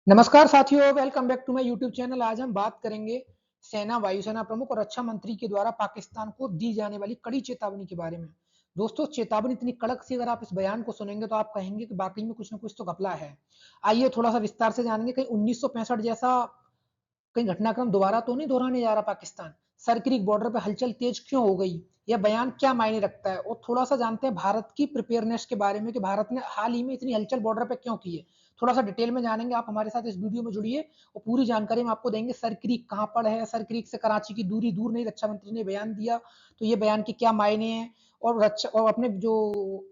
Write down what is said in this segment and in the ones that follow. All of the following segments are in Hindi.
नमस्कार साथियों, welcome back to my YouTube channel. आज हम बात करेंगे सेना, वायुसेना प्रमुख और रक्षा मंत्री के द्वारा पाकिस्तान को दी जाने वाली कड़ी चेतावनी के बारे में। दोस्तों, चेतावनी इतनी कड़क सी, अगर आप इस बयान को सुनेंगे तो आप कहेंगे कि वाकई में कुछ ना कुछ तो घपला है। आइए थोड़ा सा विस्तार से जानेंगे, कहीं 1965 जैसा कहीं घटनाक्रम दोबारा तो नहीं दोहराने जा रहा पाकिस्तान। सर क्रीक बॉर्डर पे हलचल तेज क्यों हो गई, यह बयान क्या मायने रखता है, और थोड़ा सा जानते हैं भारत की प्रिपेयरनेस के बारे में कि भारत ने हाल ही में इतनी हलचल बॉर्डर पे क्यों की है। थोड़ा सा डिटेल में जानेंगे। आप हमारे साथ इस वीडियो में जुड़िए और पूरी जानकारी हम आपको देंगे। सर क्रीक कहाँ पर है, सर क्रीक से कराची की दूरी दूर नहीं, रक्षा मंत्री ने बयान दिया तो ये बयान के क्या मायने हैं, और अपने जो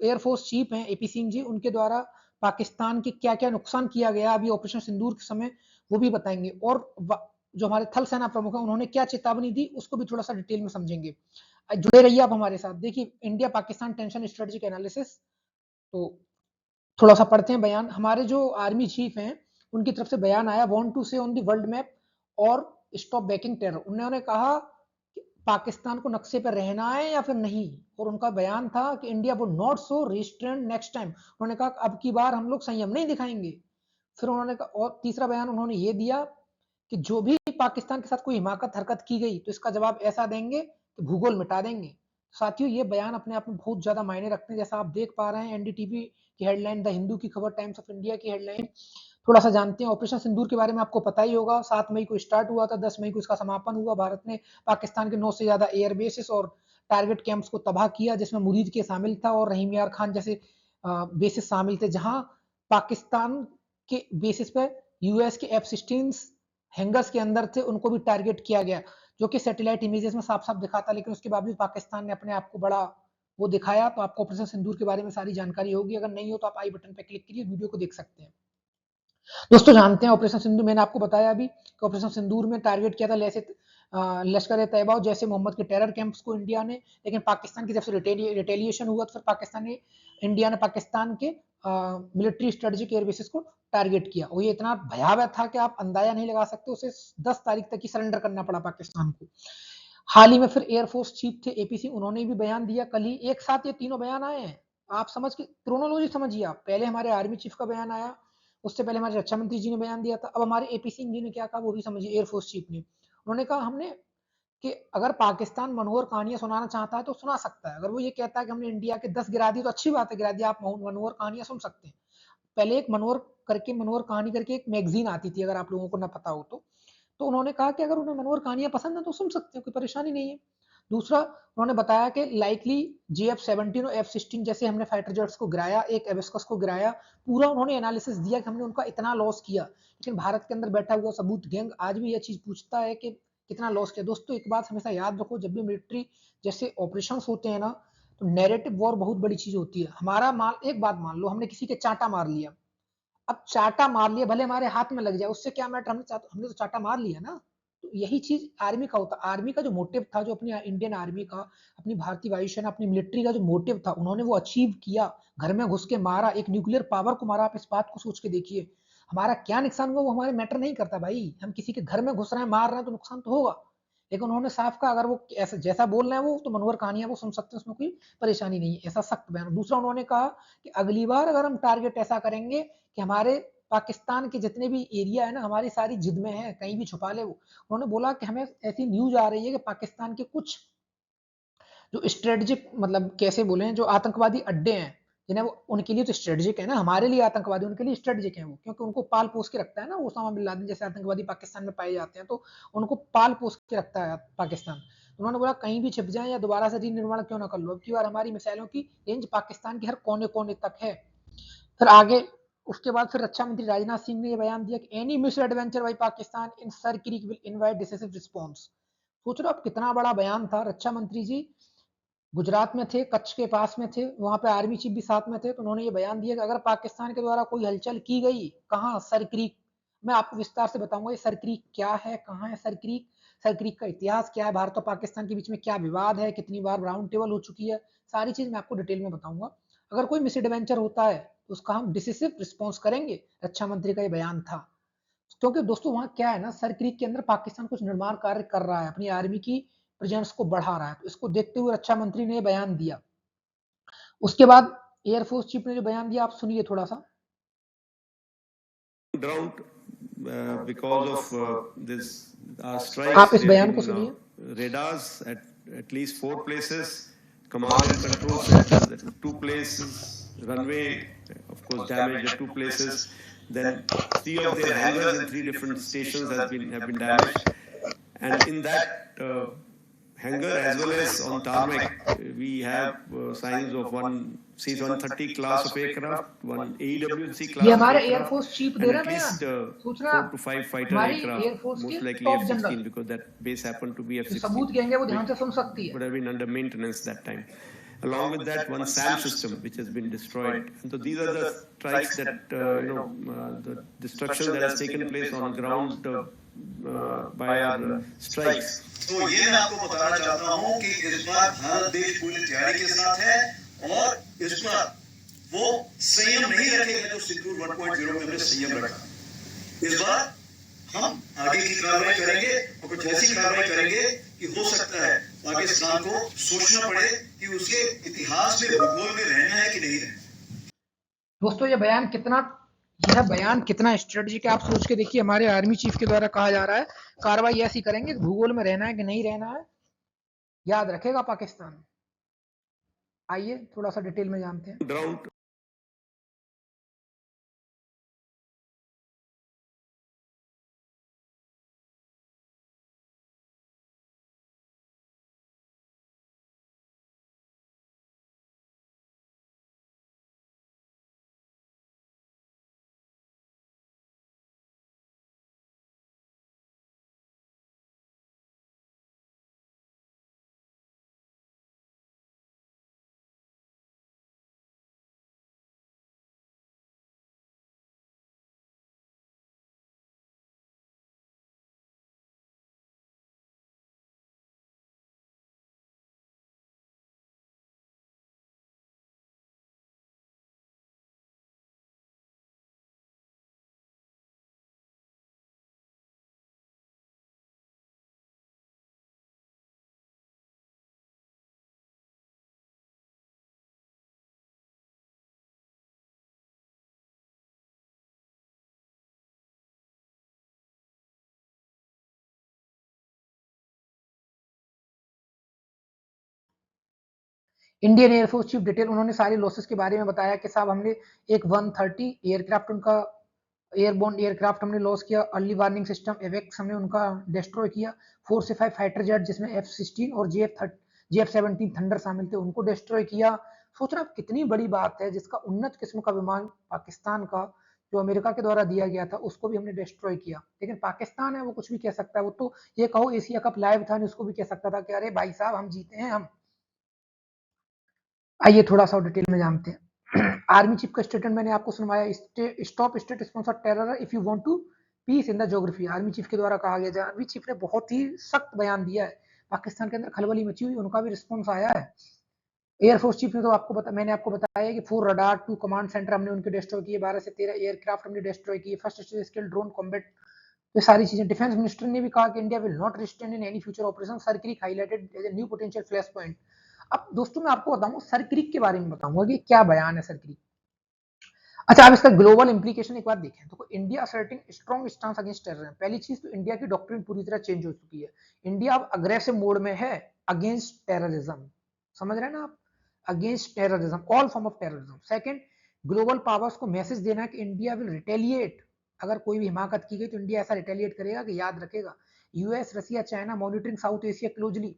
एयरफोर्स चीफ हैं एपी सिंह जी, उनके द्वारा पाकिस्तान के क्या क्या नुकसान किया गया अभी ऑपरेशन सिंदूर के समय, वो भी बताएंगे। और जो हमारे थल सेना प्रमुख है उन्होंने क्या चेतावनी दी, उसको भी थोड़ा सा डिटेल में समझेंगे। जुड़े रहिए आप हमारे साथ। देखिए, India Pakistan tension strategic analysis, तो थोड़ा सा पढ़ते हैं बयान। हमारे जो आर्मी चीफ हैं उनकी तरफ से बयान आया, वांट टू से ऑन द वर्ल्ड मैप और स्टॉप बैकिंग टेरर। उन्होंने कहा कि पाकिस्तान को नक्शे पर रहना है या फिर नहीं, और उनका बयान था कि India would not so restraint next time. उन्होंने कहा अब की बार हम लोग संयम नहीं दिखाएंगे। फिर उन्होंने कहा, और तीसरा बयान उन्होंने ये दिया कि जो भी पाकिस्तान के साथ कोई हिमाकत हरकत की गई तो इसका जवाब ऐसा देंगे कि भूगोल मिटा देंगे। साथियों, ये बयान अपने आप में बहुत ज्यादा मायने रखते हैं। जैसा आप देख पा रहे हैं, एनडीटीवी की हेडलाइन, द हिंदू की खबर, टाइम्स ऑफ इंडिया की हेडलाइन। थोड़ा सा जानते हैं ऑपरेशन सिंदूर के बारे में। आपको पता ही होगा, 7 मई को स्टार्ट हुआ था, 10 मई को इसका समापन हुआ। भारत ने पाकिस्तान के 9 से ज्यादा एयर बेसिस और टारगेट कैंप्स को तबाह किया, जिसमें मुरीद के शामिल था और रहीम यार खान जैसे बेसिस शामिल थे, जहां पाकिस्तान के बेसिस पे यूएस के F-16 हैंगर्स के अंदर थे, उनको भी टारगेट किया गया, जो कि सैटेलाइट इमेजेस में साफ साफ दिखाता। लेकिन उसके बावजूद पाकिस्तान ने अपने आप को बड़ा वो दिखाया। तो आपको ऑपरेशन सिंदूर के बारे में सारी जानकारी होगी, अगर नहीं हो तो आप आई बटन पर क्लिक करिए, वीडियो को देख सकते हैं। दोस्तों, जानते हैं ऑपरेशन सिंदूर, मैंने आपको बताया अभी कि ऑपरेशन सिंदूर में टारगेट किया था लश्कर ए तैयबा और जैसे मोहम्मद के टेरर कैंप्स को इंडिया ने। लेकिन पाकिस्तान की तरफ से रिटेलिएशन हुआ, तो फिर इंडिया ने पाकिस्तान के मिलिट्री स्ट्रेटेजिक एयर बेसिस को टारगेट किया, और ये इतना भयावह था कि आप अंदाजा नहीं लगा सकते। उसे 10 तारीख तक ही सरेंडर करना पड़ा पाकिस्तान को। हाल ही में फिर एयरफोर्स चीफ थे एपीसी, उन्होंने भी बयान दिया कल ही। एक साथ ये तीनों बयान आए हैं। आप समझ के क्रोनोलॉजी समझिए। आप पहले हमारे आर्मी चीफ का बयान आया, उससे पहले हमारे रक्षा मंत्री जी ने बयान दिया था, अब हमारे एपी सिंह जी ने क्या कहा वो भी समझिए। एयरफोर्स चीफ ने, उन्होंने कहा हमने कि अगर पाकिस्तान मनोहर कहानियां सुनाना चाहता है तो सुना सकता है। अगर वो ये कहता है कि हमने इंडिया के 10 गिरा दी तो अच्छी बात है, गिरा दिया, आप मनोहर कहानियां सुन सकते हैं। पहले एक मनोहर कहानी करके एक मैगजीन आती थी, अगर आप लोगों को ना पता हो तो उन्होंने कहा कि अगर उन्हें मनोहर कहानियां पसंद है तो सुन सकते हैं, कोई परेशानी नहीं है। दूसरा, उन्होंने बताया कि लाइकली JF-17 और F-16 जैसे हमने फाइटर जेट्स को गिराया, एक एबिस्कस को गिराया। पूरा उन्होंने एनालिसिस दिया कि हमने उनका इतना लॉस किया। लेकिन भारत के अंदर बैठा हुआ सबूत गैंग आज भी यह चीज पूछता है कि कितना लॉस किया। दोस्तों, एक बात हमेशा याद रखो, जब भी मिलिट्री जैसे ऑपरेशन होते हैं ना, तो नैरेटिव वॉर बहुत बड़ी चीज होती है। हमारा माल, एक बात मान लो, हमने किसी के चांटा मार लिया। अब चाटा मार लिया, भले हमारे हाथ में लग जाए, उससे क्या मैटर, हमने तो चाटा मार लिया ना। तो यही चीज आर्मी का होता। आर्मी का जो मोटिव था, जो अपनी इंडियन आर्मी का, अपनी भारतीय वायुसेना, अपनी मिलिट्री का जो मोटिव था, उन्होंने वो अचीव किया। घर में घुस के मारा, एक न्यूक्लियर पावर को मारा। आप इस बात को सोच के देखिए, हमारा क्या नुकसान हुआ वो हमारे मैटर नहीं करता भाई। हम किसी के घर में घुस रहे हैं, मार रहे हैं, तो नुकसान तो होगा। लेकिन उन्होंने साफ कहा, अगर वो ऐसा जैसा बोल रहे हैं वो, तो मनोहर कहानियां वो सुन सकते हैं, उसमें कोई परेशानी नहीं है। ऐसा सख्त बयान। दूसरा, उन्होंने कहा कि अगली बार अगर हम टारगेट ऐसा करेंगे कि हमारे पाकिस्तान के जितने भी एरिया है ना, हमारी सारी जिद में है, कहीं भी छुपा ले वो। उन्होंने बोला कि हमें ऐसी न्यूज आ रही है कि पाकिस्तान के कुछ जो स्ट्रेटेजिक, मतलब कैसे बोले, जो आतंकवादी अड्डे हैं, जिन्हें वो, उनके लिए तो स्ट्रेटेजिक है ना, हमारे लिए आतंकवादी, उनके लिए स्ट्रेटेजिक है वो, क्योंकि उनको पाल पोस के रखता है ना। ओसामा बिन लादेन जैसे आतंकवादी पाकिस्तान में पाए जाते हैं, तो उनको पाल पोस के रखता है पाकिस्तान। उन्होंने बोला कहीं भी छिप जाए या दोबारा से रीनिर्माण क्यों ना कर लो, अब की बार हमारी मिसाइलों की रेंज पाकिस्तान के हर कोने कोने तक है। फिर आगे, उसके बाद फिर रक्षा मंत्री राजनाथ सिंह ने यह बयान दिया कि any miss adventure by Pakistan in sir creek will invite decisive response. सोच रहे हो आप, कितना बड़ा बयान था। रक्षा मंत्री जी गुजरात में थे, कच्छ के पास में थे, वहां पे आर्मी चीफ भी साथ में थे, तो उन्होंने ये बयान दिया कि अगर पाकिस्तान के द्वारा कोई हलचल की गई, कहाँ, सर क्रीक। मैं आपको विस्तार से बताऊंगा ये सर क्रीक क्या है, कहाँ है सर क्रीक, सर क्रीक का इतिहास क्या है, भारत और पाकिस्तान के बीच में क्या विवाद है, कितनी बार राउंड टेबल हो चुकी है, सारी चीज मैं आपको डिटेल में बताऊंगा। अगर कोई मिस एडवेंचर होता है तो उसका हम डिसिसिव रिस्पॉन्स करेंगे, रक्षा मंत्री का ये बयान था। क्योंकि दोस्तों, वहां क्या है ना, सर क्रीक के अंदर पाकिस्तान कुछ निर्माण कार्य कर रहा है, अपनी आर्मी की प्रेजेंस को बढ़ा रहा है, तो इसको देखते हुए रक्षा मंत्री ने बयान दिया। उसके बाद एयरफोर्स चीफ ने जो बयान दिया, आप सुनिए थोड़ा सा। Drought because of this आप strikes, इस there बयान have को been सुनिए। radars at least 4 places, command and control centers at 2 places, runway, of course, damaged at 2 places. Then 3 of their hangars in 3 different stations have been damaged, and in that hangar as well as on tarmac, we have signs of one C-130 class of aircraft, one AEWC ये class of हमारे aircraft, air force chief they and रहा at है बयान, least सोच रहे 4 आप to 5 fighter हमारी aircraft, एयरफोर्स के most likely top F-16, general because that base happened to be जो F-16, सबूत कहेंगे वो ध्यान which से सुन सकती would है। have been under maintenance that time. Along with that, one SAM system which has been destroyed. And so these are the strikes that the destruction that has taken place on ground by our strikes. तो ये मैं आपको बताना चाहता हूं कि इस बार भारत देश पूरी तैयारी के साथ है और इस बार वो संयम नहीं रखेगा जो सिंदूर 1.0 में हमने संयम रखा। इस बार हम आगे की कार्रवाई करेंगे और कुछ ऐसी कार्रवाई करेंगे कि हो सकता है पाकिस्तान को सोचना पड़े कि उसके इतिहास में भूगोल में रहना है कि नहीं रहना। दोस्तों यह बयान कितना स्ट्रेटेजिक है आप सोच के देखिए। हमारे आर्मी चीफ के द्वारा कहा जा रहा है कार्रवाई ऐसी करेंगे, भूगोल में रहना है कि नहीं रहना है, याद रखेगा पाकिस्तान। आइए थोड़ा सा डिटेल में जानते हैं। इंडियन एयरफोर्स चीफ डिटेल उन्होंने सारी लॉसेस के बारे में बताया कि साहब हमने एक 130 एयरक्राफ्ट उनका एयरबोर्न एयरक्राफ्ट हमने लॉस किया, अर्ली वार्निंग सिस्टम एवेक्स हमने उनका डिस्ट्रॉय किया, 4 से 5 फाइटर जेट जिसमें F-16 और JF-17 थंडर शामिल थे उनको डिस्ट्रॉय किया। सोच रहा कितनी बड़ी बात है, जिसका उन्नत किस्म का विमान पाकिस्तान का जो अमेरिका के द्वारा दिया गया था उसको भी हमने डिस्ट्रॉय किया। लेकिन पाकिस्तान है वो कुछ भी कह सकता है, वो तो ये कहो एशिया कप लाइव था उसको भी कह सकता था कि अरे भाई साहब हम जीते हैं हम। आइए थोड़ा सा डिटेल में जानते हैं। आर्मी चीफ का स्टेटमेंट मैंने आपको सुनवाया, stop state sponsor terror if you want to peace in the geography. Army chief के द्वारा कहा गया। आर्मी चीफ ने बहुत ही सख्त बयान दिया है, पाकिस्तान के अंदर खलबली मची हुई, उनका भी रिस्पॉन्स आया है। एयरफोर्स चीफ ने तो मैंने आपको बताया कि 4 रडार 2 कमांड सेंटर हमने उनके डिस्ट्रॉय किए, 12 से 13 एयरक्राफ्ट हमने डिस्ट्रॉय किए, फर्स्ट स्केल ड्रोन कॉम्बैट, ये सारी चीजें। डिफेंस मिनिस्टर ने भी कहा कि India will not restrain in any future operation, Sir Creek highlighted as a new potential flash point. अब दोस्तों मैं आपको बताऊंगा सर क्रीक के बारे में बताऊंगा कि क्या बयान है सर क्रीक। अच्छा आप इसका ग्लोबल इंप्लीकेशन एक बार देखें तो India asserting strong stance against terrorism. पहली चीज तो इंडिया की डॉक्ट्रिन पूरी तरह चेंज हो चुकी है, इंडिया अब अग्रेसिव मोड में है अगेंस्ट टेररिज्म, समझ रहे हैं ना आप, against terrorism, all form of terrorism. Second, global powers को मैसेज देना है कि इंडिया विल रिटेलिएट, अगर कोई भी हिमाकत की गई तो इंडिया ऐसा रिटेलिएट करेगा कि याद रखेगा US Russia China monitoring South Asia closely.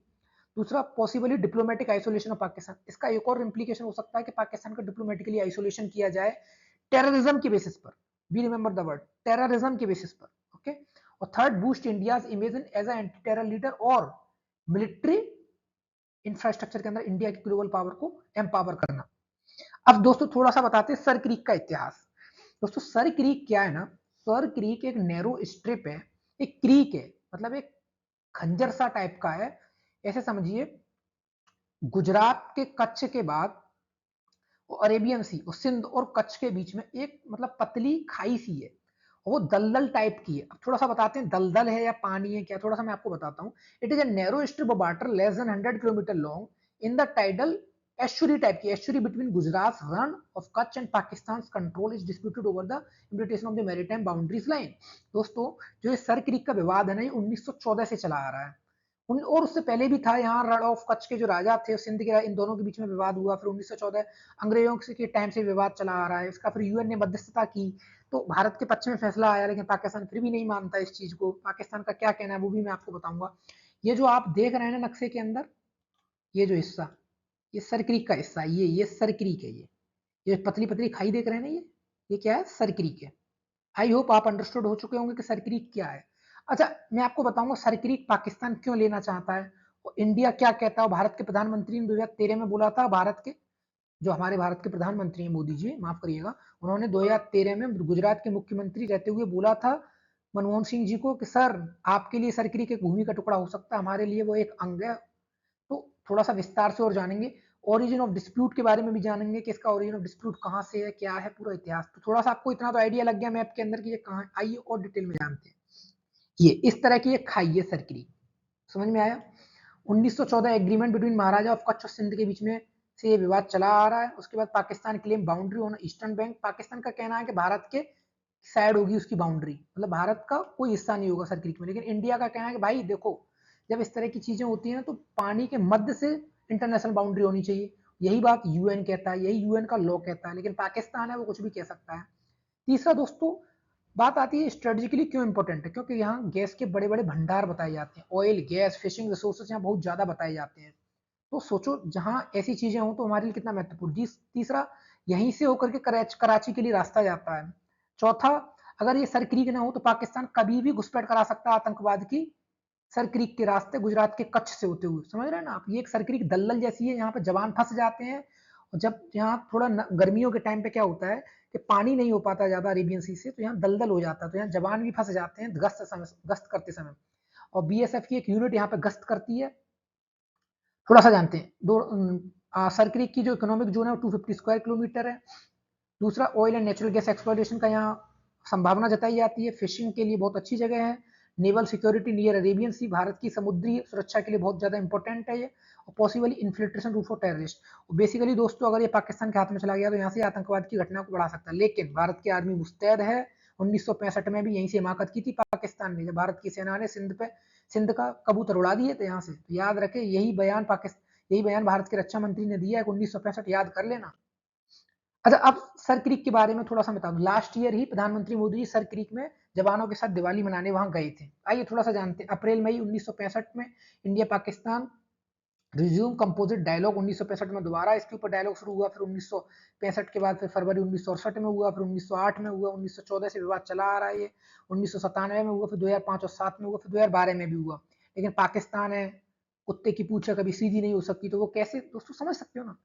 दूसरा, possibly diplomatic isolation of Pakistan, इसका एक और इंप्लीकेशन हो सकता है कि पाकिस्तान का डिप्लोमेटिकली आइसोलेशन किया जाए टेररिज्म के बेसिस पर, be remember the word terrorism के बेसिस पर, ओके। और third, boost India's image as anti terror leader और मिलिट्री इंफ्रास्ट्रक्चर के अंदर इंडिया की ग्लोबल पावर को एम्पावर करना। अब दोस्तों थोड़ा सा बताते हैं सर क्रीक का इतिहास। दोस्तों सर क्रीक क्या है ना, सर क्रीक एक नैरो स्ट्रिप है, एक क्रीक है मतलब एक खंजर सा टाइप का है, ऐसे समझिए गुजरात के कच्छ के बाद अरेबियन सी और सिंध और कच्छ के बीच में एक मतलब पतली खाई सी है, वो दलदल टाइप की है। अब थोड़ा सा बताते हैं दलदल है या पानी है क्या, थोड़ा सा मैं आपको बताता हूँ। It is a narrow strip of water less than 100 kilometre long in the tidal estuary type की, estuary between Gujarat Rann of Kutch and Pakistan control is disputed over the implementation of the maritime boundaries line. दोस्तों जो ये सर क्रीक का विवाद है ना, ये 1914 से चला आ रहा है, और उससे पहले भी था। यहाँ रण ऑफ कच्छ के जो राजा थे, सिंध के, इन दोनों के बीच में विवाद हुआ। फिर 1914 अंग्रेजों के टाइम से विवाद चला आ रहा है इसका। फिर यूएन ने मध्यस्थता की, तो भारत के पक्ष में फैसला आया, लेकिन पाकिस्तान फिर भी नहीं मानता इस चीज को। पाकिस्तान का क्या कहना है वो भी मैं आपको बताऊंगा। ये जो आप देख रहे हैं ना नक्शे के अंदर, ये जो हिस्सा, ये सर क्रीक का हिस्सा, ये सर क्रीक है। ये पतली पतली खाई देख रहे हैं ना, ये क्या है, सर क्रीक है। आई होप आप अंडरस्टूड हो चुके होंगे कि सर क्रीक क्या है। अच्छा, मैं आपको बताऊंगा सर क्रीक पाकिस्तान क्यों लेना चाहता है, और इंडिया क्या कहता है। भारत के प्रधानमंत्री ने 2013 में बोला था, भारत के जो हमारे भारत के प्रधानमंत्री हैं, मोदी जी माफ करिएगा, उन्होंने 2013 में गुजरात के मुख्यमंत्री रहते हुए बोला था मनमोहन सिंह जी को कि सर आपके लिए सर क्रीक एक भूमि का टुकड़ा हो सकता है, हमारे लिए वो एक अंग है। तो थोड़ा सा विस्तार से और जानेंगे, ओरिजिन ऑफ डिस्प्यूट के बारे में भी जानेंगे कि इसका ओरिजिन ऑफ डिस्प्यूट कहाँ से है, क्या है, पूरा इतिहास। तो थोड़ा सा आपको इतना तो आइडिया लग गया मैप के अंदर कि ये कहाँ। आइए और डिटेल में जानते हैं। ये इस तरह की एक खाई है सर क्रीक, समझ में आया। 1914 agreement between Maharaja of Kutch और सिंध के बीच में से ये विवाद चला आ रहा है। उसके बाद Pakistan claim boundary on eastern bank. Pakistan का कहना है कि भारत के साइड होगी उसकी बाउंड्री, मतलब भारत का कोई हिस्सा नहीं होगा सर क्रीक में। लेकिन इंडिया का कहना है कि भाई देखो, जब इस तरह की चीजें होती हैं तो पानी के मध्य से इंटरनेशनल बाउंड्री होनी चाहिए। यही बात यूएन कहता है, यही यूएन का लॉ कहता है। लेकिन पाकिस्तान है वो कुछ भी कह सकता है। तीसरा दोस्तों, बात आती है स्ट्रेटेजिकली क्यों इंपॉर्टेंट है, क्योंकि यहाँ गैस के बड़े बड़े भंडार बताए जाते हैं। ऑयल, गैस, फिशिंग रिसोर्सेज यहाँ बहुत ज्यादा बताए जाते हैं। तो सोचो जहां ऐसी चीजें हो तो हमारे लिए कितना महत्वपूर्ण। तीसरा, यहीं से होकर के कराची के लिए रास्ता जाता है। चौथा, अगर ये सर क्रीक ना हो तो पाकिस्तान कभी भी घुसपैठ करा सकता है आतंकवाद की सर क्रीक के रास्ते, गुजरात के कच्छ से होते हुए। समझ रहे हैं ना आप, ये एक सर क्रीक दलदल जैसी है, यहाँ पे जवान फंस जाते हैं। और जब यहाँ थोड़ा गर्मियों के टाइम पे क्या होता है कि पानी नहीं हो पाता ज्यादा अरेबियन सी से, तो यहाँ दलदल हो जाता है, तो यहाँ जवान भी फंस जाते हैं गश्त करते समय। और बीएसएफ की एक यूनिट यहाँ पे गश्त करती है। थोड़ा सा जानते हैं सर क्रीक की जो इकोनॉमिक जोन है वो 250 स्क्वायर किलोमीटर है। दूसरा, oil and natural gas exploration का यहाँ संभावना जताई जाती है। फिशिंग के लिए बहुत अच्छी जगह है। नेवल सिक्योरिटी नियर अरेबियन सी, भारत की समुद्री सुरक्षा के लिए बहुत ज्यादा इंपॉर्टेंट है ये। और possibly infiltration route for terrorist. Basically दोस्तों, अगर ये पाकिस्तान के हाथ में चला गया तो यहाँ से आतंकवाद की घटना को बढ़ा सकता है। लेकिन भारत की आर्मी मुस्तैद है। 1965 में भी यहीं से हिमाकत की थी पाकिस्तान ने, जब भारत की सेना ने सिंध का कबूतर उड़ा दिए थे यहाँ से। तो याद रखे, यही बयान भारत के रक्षा मंत्री ने दिया है 1965, याद कर लेना। अच्छा, अब सर क्रीक के बारे में थोड़ा सा बता दूं। लास्ट ईयर ही प्रधानमंत्री मोदी जी सर क्रीक में जवानों के साथ दिवाली मनाने वहां गए थे। आइए थोड़ा सा जानते हैं। अप्रैल मई 1965 में India Pakistan resume composite dialogue 1965 में दोबारा इसके ऊपर डायलॉग शुरू हुआ। फिर 1965 के बाद फिर फरवरी 1968 में हुआ, फिर 1908 में हुआ, 1914 से विवाद चला आ रहा है ये, 1997 में हुआ, फिर 2005 और 7 में हुआ, फिर 2012 में भी हुआ। लेकिन पाकिस्तान है, कुत्ते की पूंछ कभी सीधी नहीं हो सकती, तो वो कैसे दोस्तों समझ सकते हो ना।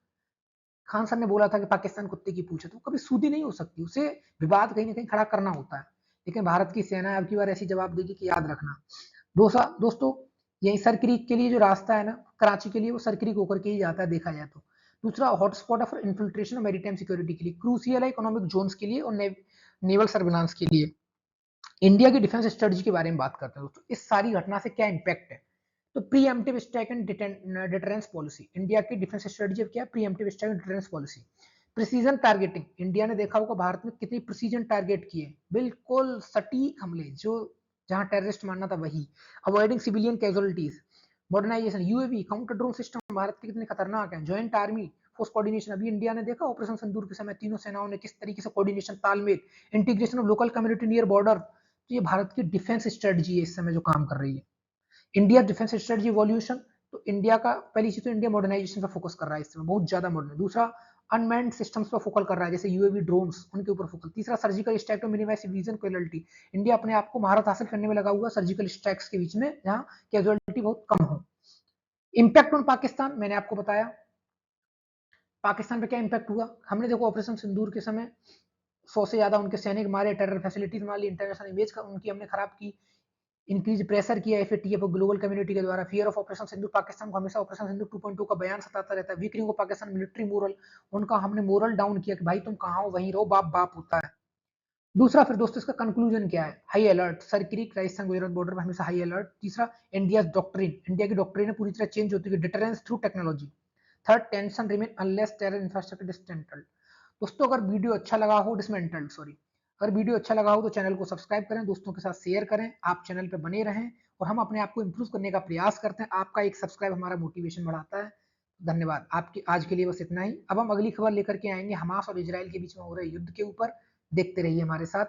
खान सर ने बोला था कि पाकिस्तान कुत्ते की पूंछ है, तो कभी सूदी नहीं हो सकती, उसे विवाद कहीं ना कहीं खड़ा करना होता है। लेकिन भारत की सेना अब की बार ऐसी जवाब देगी कि याद रखना। दोस्तों, यही सर क्रीक के लिए जो रास्ता है ना कराची के लिए, वो सर क्रीक होकर के ही जाता है देखा जाए तो। दूसरा, हॉटस्पॉट है फॉर इन्फिल्ट्रेशन और मैरीटाइम सिक्योरिटी के लिए, क्रूसियल है इकोनॉमिक जोन्स के लिए और नेवल सर्विलांस के लिए। इंडिया की डिफेंस स्ट्रेटजी के बारे में बात करते हैं दोस्तों। इस सारी घटना से क्या इंपैक्ट है, तो pre-emptive strike and deterrence policy. India की डिफेंस स्ट्रेटजी क्या है, pre-emptive strike and deterrence policy. Precision targeting, India ने देखा होगा भारत में कितनी प्रिसीजन टारगेट किए, बिल्कुल सटीक हमले, जो जहां टेररिस्ट मारना था वही। Avoiding civilian casualties. Modernisation, UAV, counter drone system Bharat के कितने खतरनाक है। ज्वाइंट आर्मी फोर्स कोऑर्डिनेशन, अभी इंडिया ने देखा ऑपरेशन सिंदूर के समय तीनों सेनाओं ने किस तरीके से कोऑर्डिनेशन, तालमेल। Integration of local community near border. तो ये भारत की डिफेंस स्ट्रेटजी है इस समय जो काम कर रही है। इंडिया डिफेंस स्ट्रेटजी इवोल्यूशन, तो इंडिया का पहली चीज तो इंडिया मॉडर्नाइजेशन पर फोकस कर रहा है इस समय, बहुत ज्यादा मॉडर्न। दूसरा, अनमैन्ड सिस्टम्स पर फोकस कर रहा है, जैसे यूएवी, ड्रोन्स, उनके ऊपर फोकस। तीसरा, surgical strike to minimise civilian casualty. India अपने आप को महारत हासिल करने में लगा हुआ सर्जिकल स्ट्राइक्स के बीच में, जहां कैजुअलिटी बहुत कम हो। इंपैक्ट ऑन पाकिस्तान, मैंने आपको बताया पाकिस्तान पे क्या इंपैक्ट हुआ। हमने देखो ऑपरेशन सिंदूर के समय 100 से ज्यादा उनके सैनिक मारे, टेरर फैसिलिटीज मारी, इंटरनेशनल इमेज उनकी हमने खराब की, इंक्रीज प्रेशर किया एफएटीएफ और ग्लोबल कम्युनिटी के द्वारा। Fear of operation Sindhu, Pakistan को हमेशा ऑपरेशन सिंधु 2.2 का बयान सताता रहता है। वीकरिंग ऑफ पाकिस्तान मिलिट्री मोरल, उनका हमने मोरल डाउन किया कि भाई तुम कहाँ हो, वहीं रहो, बाप बाप होता है। दूसरा, फिर दोस्तों इसका कंक्लूजन क्या है, high alert, sir creek, Rajasthan Gujarat border पर हमेशा हाई अलर्ट। तीसरा, इंडिया डॉक्ट्रिन, इंडिया की डॉक्ट्रिन पूरी तरह चेंज होती है, deterrence through technology. Third, tension remain unless terror infrastructure dismantled. दोस्तों अगर वीडियो अच्छा लगा हो, डिसमेंटल्ड सॉरी, अगर वीडियो अच्छा लगा हो तो चैनल को सब्सक्राइब करें, दोस्तों के साथ शेयर करें, आप चैनल पे बने रहें और हम अपने आप को इम्प्रूव करने का प्रयास करते हैं। आपका एक सब्सक्राइब हमारा मोटिवेशन बढ़ाता है। धन्यवाद। आपकी आज के लिए बस इतना ही। अब हम अगली खबर लेकर के आएंगे हमास और इजराइल के बीच में हो रहे युद्ध के ऊपर। देखते रहिए हमारे साथ।